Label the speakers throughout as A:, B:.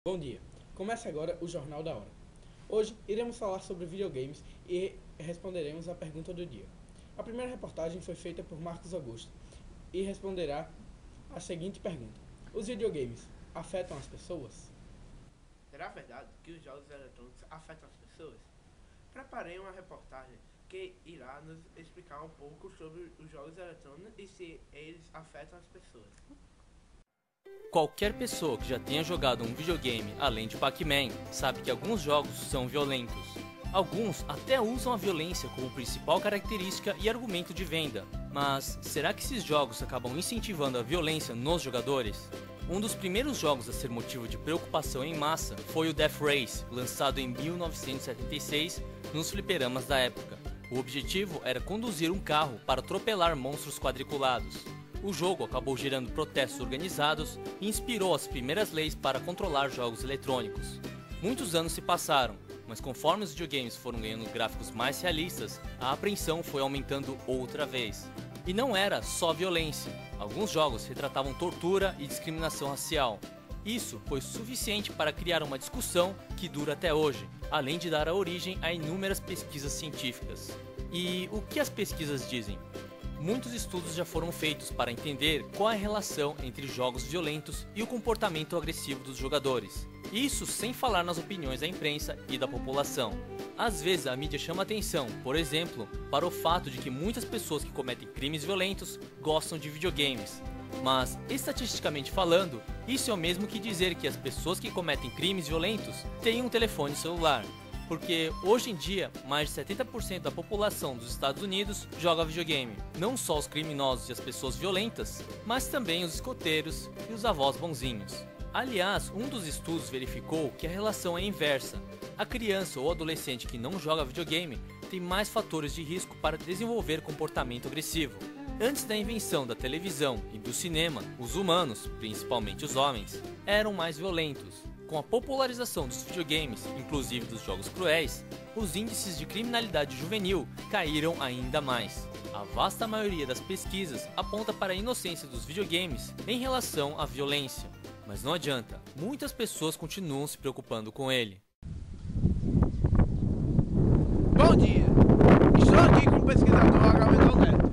A: Bom dia, começa agora o Jornal da Hora. Hoje iremos falar sobre videogames e responderemos a pergunta do dia. A primeira reportagem foi feita por Marcos Augusto e responderá a seguinte pergunta: os videogames afetam as pessoas?
B: Será verdade que os jogos eletrônicos afetam as pessoas? Preparei uma reportagem que irá nos explicar um pouco sobre os jogos eletrônicos e se eles afetam as pessoas.
C: Qualquer pessoa que já tenha jogado um videogame além de Pac-Man sabe que alguns jogos são violentos. Alguns até usam a violência como principal característica e argumento de venda. Mas será que esses jogos acabam incentivando a violência nos jogadores? Um dos primeiros jogos a ser motivo de preocupação em massa foi o Death Race, lançado em 1976 nos fliperamas da época. O objetivo era conduzir um carro para atropelar monstros quadriculados. O jogo acabou gerando protestos organizados e inspirou as primeiras leis para controlar jogos eletrônicos. Muitos anos se passaram, mas conforme os videogames foram ganhando gráficos mais realistas, a apreensão foi aumentando outra vez. E não era só violência, alguns jogos retratavam tortura e discriminação racial. Isso foi suficiente para criar uma discussão que dura até hoje, além de dar origem a inúmeras pesquisas científicas. E o que as pesquisas dizem? Muitos estudos já foram feitos para entender qual é a relação entre jogos violentos e o comportamento agressivo dos jogadores. Isso sem falar nas opiniões da imprensa e da população. Às vezes a mídia chama atenção, por exemplo, para o fato de que muitas pessoas que cometem crimes violentos gostam de videogames. Mas, estatisticamente falando, isso é o mesmo que dizer que as pessoas que cometem crimes violentos têm um telefone celular. Porque hoje em dia, mais de 70% da população dos Estados Unidos joga videogame. Não só os criminosos e as pessoas violentas, mas também os escoteiros e os avós bonzinhos. Aliás, um dos estudos verificou que a relação é inversa. A criança ou adolescente que não joga videogame tem mais fatores de risco para desenvolver comportamento agressivo. Antes da invenção da televisão e do cinema, os humanos, principalmente os homens, eram mais violentos. Com a popularização dos videogames, inclusive dos jogos cruéis, os índices de criminalidade juvenil caíram ainda mais. A vasta maioria das pesquisas aponta para a inocência dos videogames em relação à violência. Mas não adianta, muitas pessoas continuam se preocupando com ele.
B: Bom dia! Estou aqui com o pesquisador Agamenon Neto,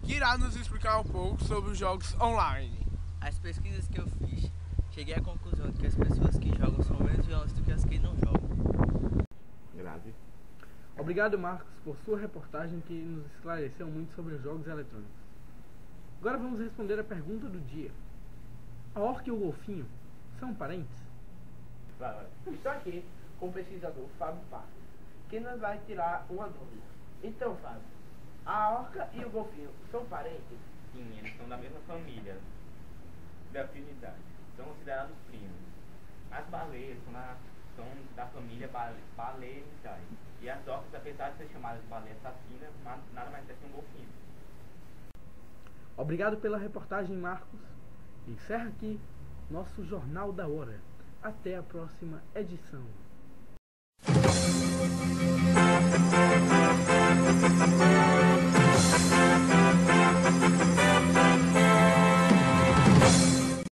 B: que irá nos explicar um pouco sobre os jogos online.
D: As pesquisas que eu fiz, cheguei à conclusão de que as pessoas que jogam são menos violentas do que as que não jogam.
E: Grave.
A: Obrigado, Marcos, por sua reportagem que nos esclareceu muito sobre os jogos eletrônicos. Agora vamos responder a pergunta do dia. A orca e o golfinho são parentes?
F: Estou aqui com o pesquisador Fábio Parra, que nos vai tirar uma dúvida. Então, Fábio, a orca e o golfinho são parentes?
E: Sim, eles são da mesma família, da afinidade. São considerados primos. As baleias são da família Baleinidae. E as orcas, apesar de ser chamadas de baleia assassina, nada mais é que um golfinho.
A: Obrigado pela reportagem, Marcos. Encerra aqui nosso Jornal da Hora. Até a próxima edição.